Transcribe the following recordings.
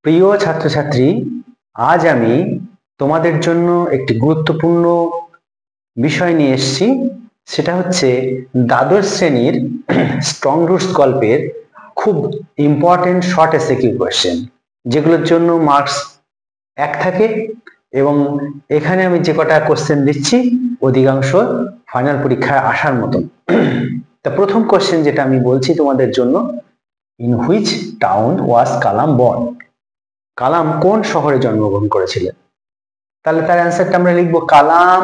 প্রিয় ছাত্রছাত্রী, আজ আমি তোমাদের জন্য একটি গুরুত্বপূর্ণ বিষয় নিয়ে এসেছি। সেটা হচ্ছে দ্বাদশ শ্রেণীর স্ট্রং রুটস গল্পের খুব ইম্পর্টেন্ট শর্ট এসএকিউ কোয়েশ্চেন, যেগুলোর জন্য মার্কস 1 থাকে এবং এখানে আমি যে কটা কোশ্চেন দিচ্ছি অধিকাংশ ফাইনাল পরীক্ষায় আসার মতন। তা প্রথম কোশ্চেন যেটা আমি বলছি তোমাদের জন্য, in which town was Kalam born? Kalam কোন শহরে জন্মগ্রহণ করেছিলেন? তাহলে তার অ্যান্সারটা আমরা লিখবো, Kalam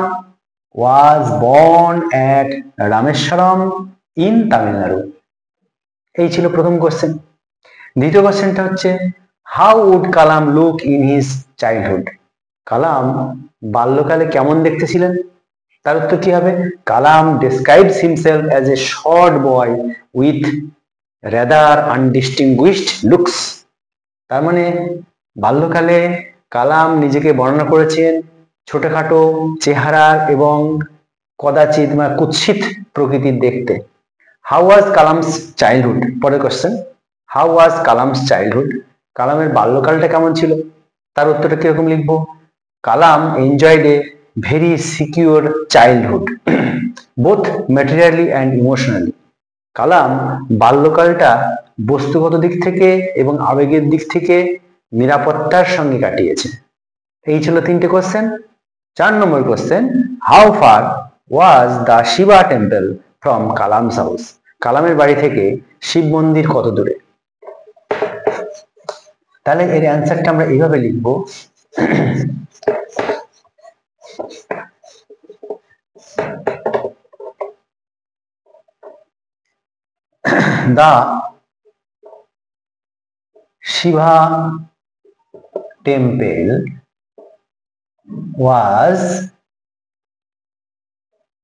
was born at Rameswaram in Tamil Nadu. এই ছিল প্রথম কোশ্চেন। দ্বিতীয় কোশ্চেনটা হচ্ছে, how would Kalam look in his childhood? Kalam বাল্যকালে কেমন দেখতে ছিলেন? তার উত্তর কি হবে? Kalam describes himself as a short boy with rather undistinguished looks. তার মানে বাল্যকালে কালাম নিজেকে বর্ণনা করেছেন ছোটখাটো চেহারার এবং কদাচিৎ বা কুৎসিত প্রকৃতির দেখতে। How was Kalam's childhood? পরের question, how was Kalam's childhood? কালামের বাল্যকালটা কেমন ছিল? তার উত্তরটা কিরকম লিখবো? Kalam enjoyed a very secure childhood both materially and emotionally. Kalam বাল্যকালটা বস্তুগত দিক থেকে এবং আবেগের দিক থেকে নিরাপত্তার সঙ্গে কাটিয়েছে। এই ছিল 3টে কোশ্চেন। 4 নম্বর question, how far was the Shiva temple from Kalam's house? কালামের বাড়ি থেকে শিব মন্দির কত দূরে? তাহলে এর অ্যান্সারটা আমরা এইভাবে লিখবো, the Shiva temple was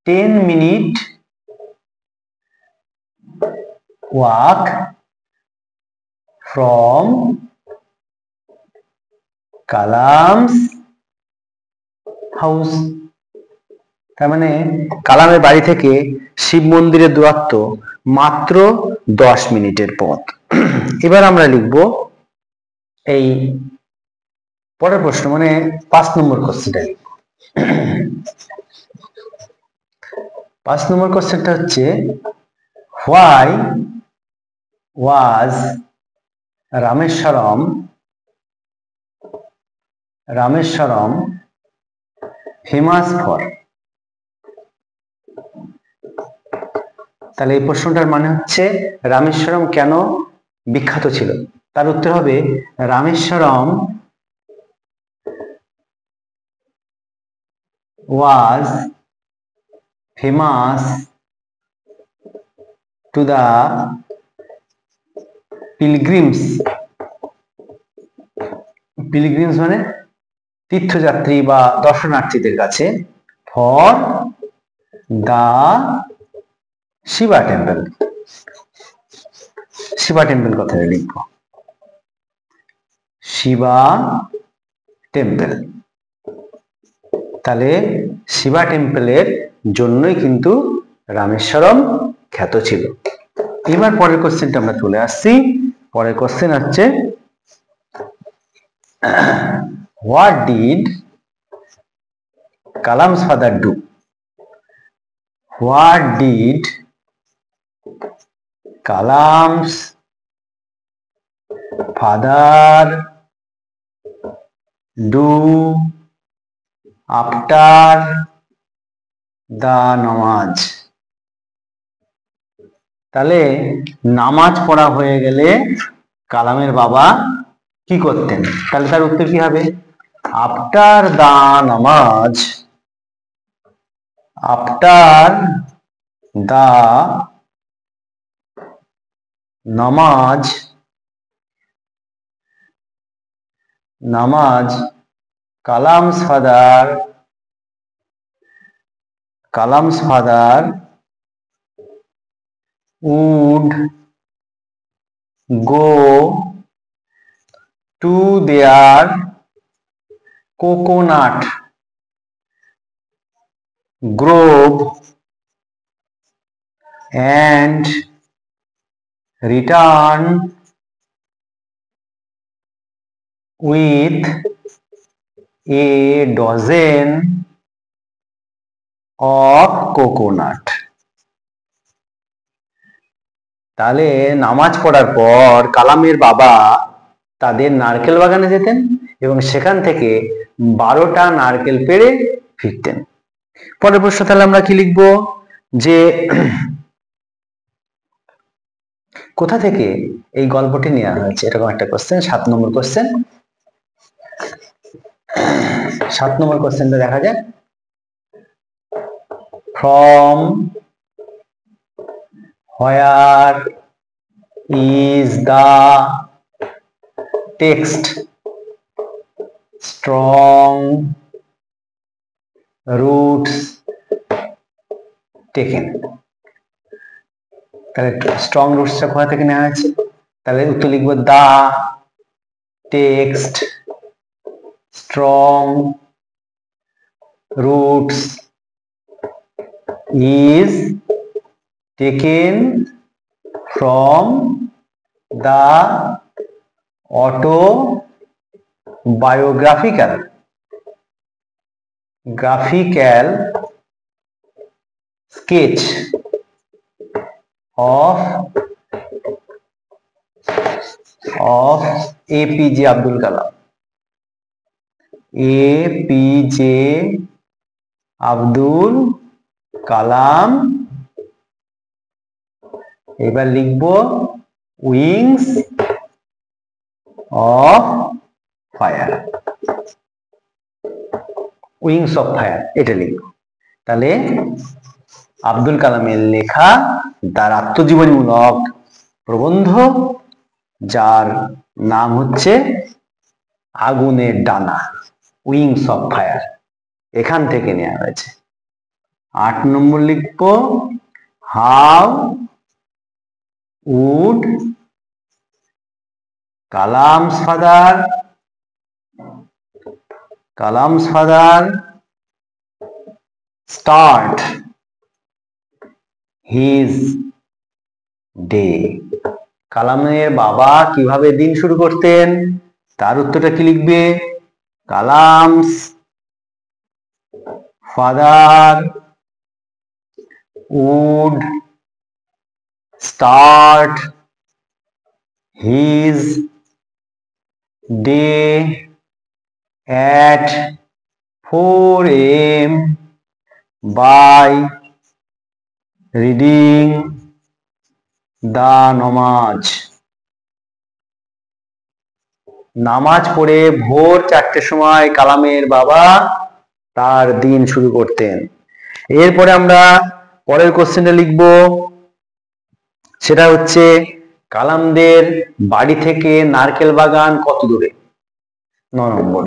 10-minute walk from Kalam's house. তার মানে কালামের বাড়ি থেকে শিব মন্দিরের দূরত্ব মাত্র 10 মিনিটের পথ। এবার আমরা লিখব এই পরের প্রশ্ন, মানে 5 নম্বর কোশ্চেনটা লিখব। 5 নম্বর কোশ্চেনটা হচ্ছে, why was Rameswaram famous for? তাহলে এই প্রশ্নটার মানে হচ্ছে রামেশ্বরম কেন বিখ্যাত ছিল? তার উত্তর হবে, Rameswaram was famous to the pilgrims মানে তীর্থযাত্রী বা দর্শনার্থীদের কাছে, ফর দ্য শিবা টেম্পল কথাটা লিখব, শিবা টেম্পল। তাহলে শিবা টেম্পলের জন্যই কিন্তু রামেশ্বরম খ্যাত ছিল। এবার পরের কোশ্চেনটা আমরা চলে আসছি। পরের কোশ্চেন হচ্ছে, what did Kalam's father do? What did Kalam's father do after the নামাজ? তাহলে নামাজ পড়া হয়ে গেলে কালামের বাবা কি করতেন? তাহলে তার উত্তর কি হবে? আফটার দ্য নামাজ Kalam's father would go to their coconut grove and return with a dozen of coconut. তাহলে নামাজ পড়ার পর কালামের বাবা তাদের নারকেল বাগানে যেতেন এবং সেখান থেকে 12টা নারকেল পেড়ে ফিরতেন। পরের প্রশ্ন তাহলে আমরা কি লিখব যে কোথা থেকে এই গল্পটি নেওয়া হয়েছে, এরকম একটা কোশ্চেন। 7 নম্বর কোশ্চেন। 7 নম্বর কোশ্চেনটা দেখা যাক। From where is the text strong roots taken? তাহলে স্ট্রং রুটসটা কোথা থেকে নেওয়া হয়েছে? তাহলে উত্তর লিখবো the text strong roots is taken from the autobiographical sketch of APJ Abdul Kalam. APJ Abdul Kalam. এবার লিখব wings of fire. Wings of fire এটা লিখব। তাহলে আব্দুল কালামের লেখা তার আত্মজীবনীমূলক প্রবন্ধ, যার নাম হচ্ছে আগুনের ডানা, উইংস অফ ফায়ার, এখান থেকে নেওয়া হয়েছে। 8 নম্বর লিখব how would Kalam's father start his day. কালামের বাবা কিভাবে দিন শুরু করতেন, তার উত্তরটা কি লিখবে? Kalam's father would start his day at 4 AM by reading the namaz. নামাজ পড়ে ভোর 4টের সময় কালামের বাবা তার দিন শুরু করতেন। এরপরে আমরা পরের কোশ্চেনটা লিখব, সেটা হচ্ছে কালামদের বাড়ি থেকে নারকেল বাগান কত দূরে? 9 নম্বর।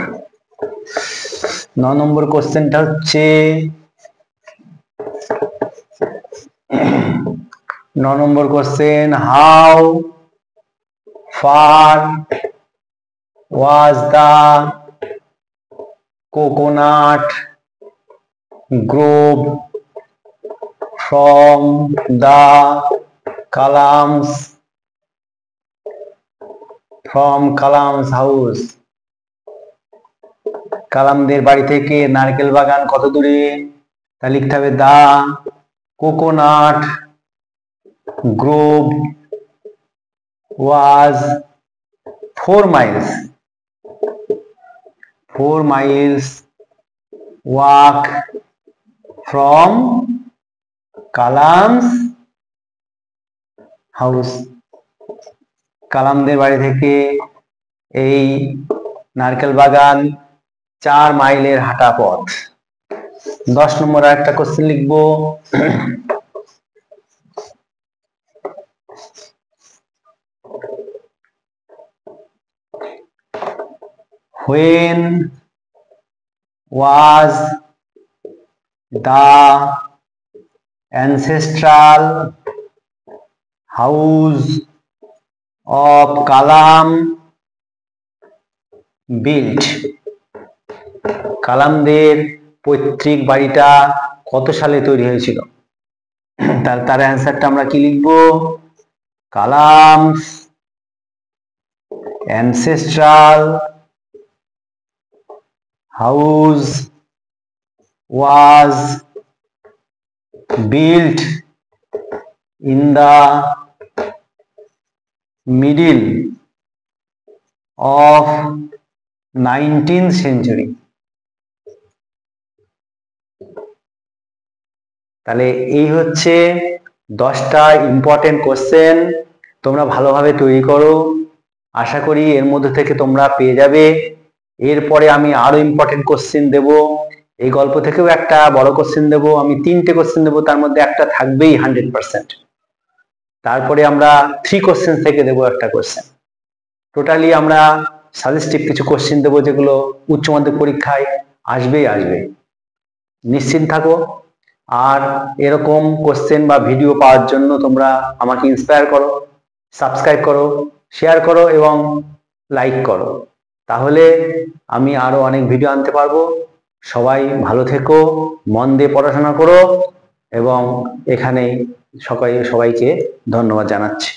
9 নম্বর কোশ্চেনটা হচ্ছে 9 number question, how far was the coconut grove from the Kalam's house? কালামদের বাড়ি থেকে নারকেল বাগান কত দূরে? তা লিখতে হবে the coconut grove was 4 miles walk from Kalam's house. কালামদের বাড়ি থেকে এই নারকেল বাগান 4 মাইলের হাঁটা পথ। 10 নম্বর একটা কোশ্চেন লিখব, when was the ancestral house of Kalam built? কালামদের পৈতৃক বাড়িটা কত সালে তৈরি হয়েছিল? তার অ্যান্সারটা আমরা কি লিখব? Kalam's ancestral house was built in the middle of 19th century. তাহলে এই হচ্ছে 10টা ইম্পর্টেন্ট কোশ্চেন। তোমরা ভালোভাবে তৈরি করো, আশা করি এর মধ্যে থেকে তোমরা পেয়ে যাবে। এরপরে আমি আরো ইম্পর্টেন্ট কোশ্চেন দেব, এই গল্প থেকেও একটা বড় কোশ্চেন দেব, আমি 3টে কোশ্চেন দেব, তার মধ্যে একটা থাকবেই 100%। তারপরে আমরা 3 কোশ্চেন থেকে দেব একটা কোশ্চেন। টোটালি আমরা সাজেস্টিভ কিছু কোশ্চেন দেবো যেগুলো উচ্চ মাধ্যমিক পরীক্ষায় আসবেই আসবে, নিশ্চিন্ত থাকো। আর এরকম কোশ্চেন বা ভিডিও পাওয়ার জন্য তোমরা আমাকে ইন্সপায়ার করো, সাবস্ক্রাইব করো, শেয়ার করো এবং লাইক করো, তাহলে আমি আরো অনেক ভিডিও আনতে পারবো। সবাই ভালো থেকো, মন দিয়ে পড়াশোনা করো এবং এখানেই সবাইকে ধন্যবাদ জানাচ্ছি।